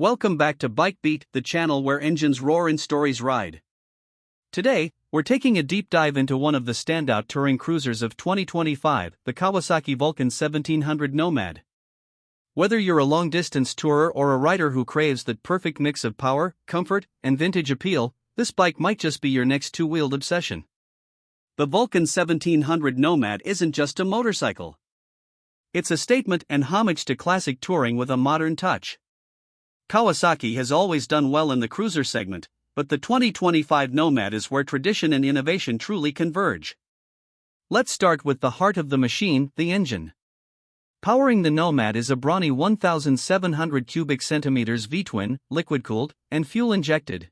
Welcome back to BikeBeat, the channel where engines roar and stories ride. Today, we're taking a deep dive into one of the standout touring cruisers of 2025, the Kawasaki Vulcan 1700 Nomad. Whether you're a long-distance tourer or a rider who craves that perfect mix of power, comfort, and vintage appeal, this bike might just be your next two-wheeled obsession. The Vulcan 1700 Nomad isn't just a motorcycle. It's a statement and homage to classic touring with a modern touch. Kawasaki has always done well in the cruiser segment, but the 2025 Nomad is where tradition and innovation truly converge. Let's start with the heart of the machine, the engine. Powering the Nomad is a brawny 1,700 cubic centimeters V-twin, liquid-cooled, and fuel-injected.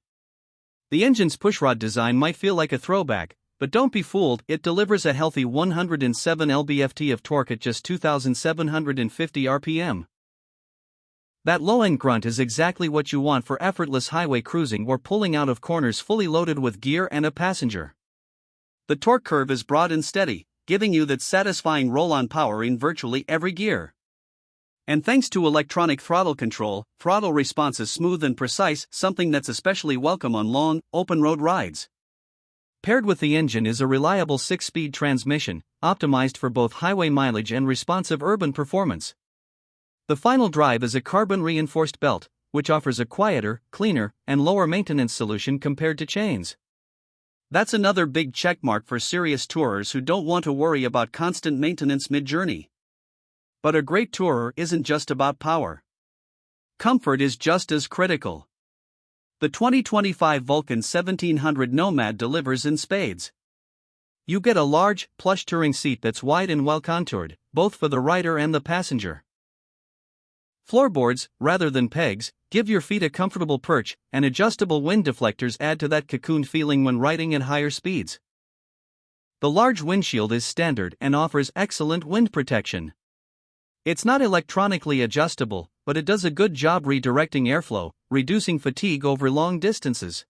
The engine's pushrod design might feel like a throwback, but don't be fooled, it delivers a healthy 107 lb-ft of torque at just 2,750 rpm. That low-end grunt is exactly what you want for effortless highway cruising or pulling out of corners fully loaded with gear and a passenger. The torque curve is broad and steady, giving you that satisfying roll-on power in virtually every gear. And thanks to electronic throttle control, throttle response is smooth and precise, something that's especially welcome on long, open-road rides. Paired with the engine is a reliable 6-speed transmission, optimized for both highway mileage and responsive urban performance. The final drive is a carbon-reinforced belt, which offers a quieter, cleaner, and lower-maintenance solution compared to chains. That's another big checkmark for serious tourers who don't want to worry about constant maintenance mid-journey. But a great tourer isn't just about power. Comfort is just as critical. The 2025 Vulcan 1700 Nomad delivers in spades. You get a large, plush touring seat that's wide and well-contoured, both for the rider and the passenger. Floorboards, rather than pegs, give your feet a comfortable perch, and adjustable wind deflectors add to that cocoon feeling when riding at higher speeds. The large windshield is standard and offers excellent wind protection. It's not electronically adjustable, but it does a good job redirecting airflow, reducing fatigue over long distances.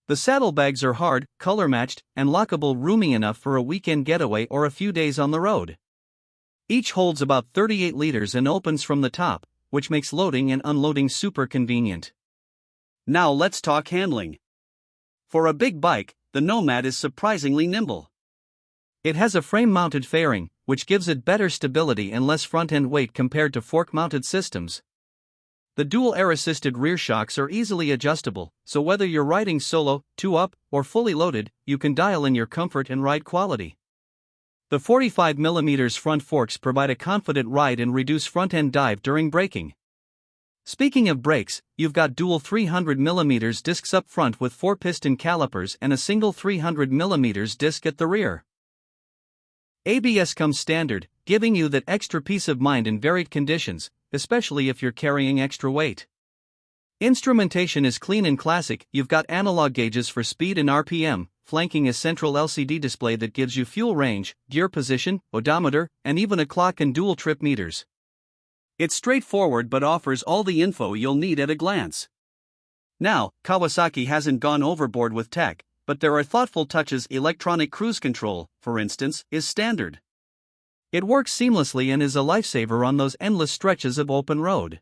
The saddlebags are hard, color-matched, and lockable, roomy enough for a weekend getaway or a few days on the road. Each holds about 38 liters and opens from the top, which makes loading and unloading super convenient. Now let's talk handling. For a big bike, the Nomad is surprisingly nimble. It has a frame-mounted fairing, which gives it better stability and less front-end weight compared to fork-mounted systems. The dual air-assisted rear shocks are easily adjustable, so whether you're riding solo, two-up, or fully loaded, you can dial in your comfort and ride quality. The 45mm front forks provide a confident ride and reduce front-end dive during braking. Speaking of brakes, you've got dual 300mm discs up front with 4-piston calipers and a single 300mm disc at the rear. ABS comes standard, giving you that extra peace of mind in varied conditions, especially if you're carrying extra weight. Instrumentation is clean and classic. You've got analog gauges for speed and RPM, flanking a central LCD display that gives you fuel range, gear position, odometer, and even a clock and dual trip meters. It's straightforward but offers all the info you'll need at a glance. Now, Kawasaki hasn't gone overboard with tech, but there are thoughtful touches. Electronic cruise control, for instance, is standard. It works seamlessly and is a lifesaver on those endless stretches of open road.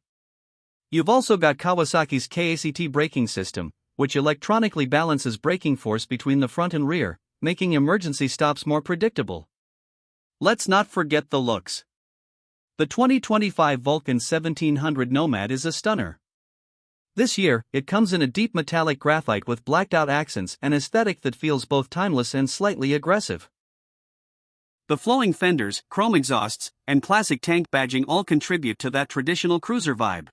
You've also got Kawasaki's KACT braking system, which electronically balances braking force between the front and rear, making emergency stops more predictable. Let's not forget the looks. The 2025 Vulcan 1700 Nomad is a stunner. This year, it comes in a deep metallic graphite with blacked-out accents, an aesthetic that feels both timeless and slightly aggressive. The flowing fenders, chrome exhausts, and classic tank badging all contribute to that traditional cruiser vibe.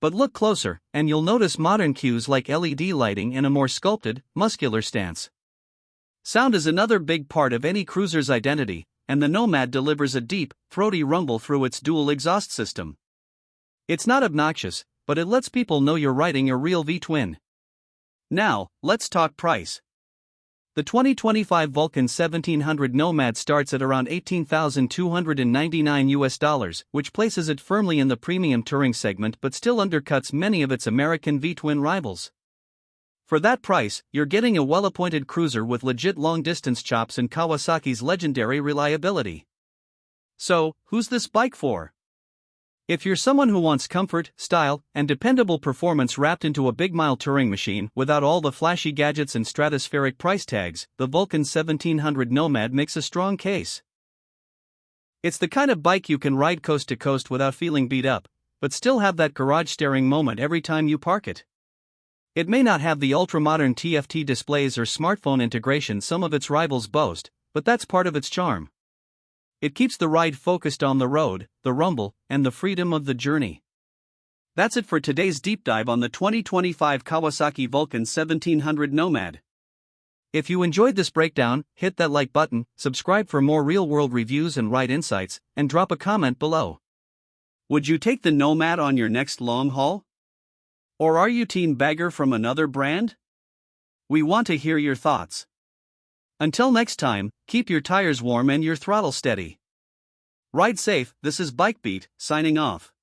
But look closer, and you'll notice modern cues like LED lighting and a more sculpted, muscular stance. Sound is another big part of any cruiser's identity, and the Nomad delivers a deep, throaty rumble through its dual exhaust system. It's not obnoxious, but it lets people know you're riding a real V-twin. Now, let's talk price. The 2025 Vulcan 1700 Nomad starts at around $18,299, which places it firmly in the premium touring segment but still undercuts many of its American V-twin rivals. For that price, you're getting a well-appointed cruiser with legit long-distance chops and Kawasaki's legendary reliability. So, who's this bike for? If you're someone who wants comfort, style, and dependable performance wrapped into a big mile touring machine without all the flashy gadgets and stratospheric price tags, the Vulcan 1700 Nomad makes a strong case. It's the kind of bike you can ride coast to coast without feeling beat up, but still have that garage staring moment every time you park it. It may not have the ultra-modern TFT displays or smartphone integration some of its rivals boast, but that's part of its charm. It keeps the ride focused on the road, the rumble, and the freedom of the journey. That's it for today's deep dive on the 2025 Kawasaki Vulcan 1700 Nomad. If you enjoyed this breakdown, hit that like button, subscribe for more real-world reviews and ride insights, and drop a comment below. Would you take the Nomad on your next long haul? Or are you team bagger from another brand? We want to hear your thoughts. Until next time, keep your tires warm and your throttle steady. Ride safe. This is BikeBeat, signing off.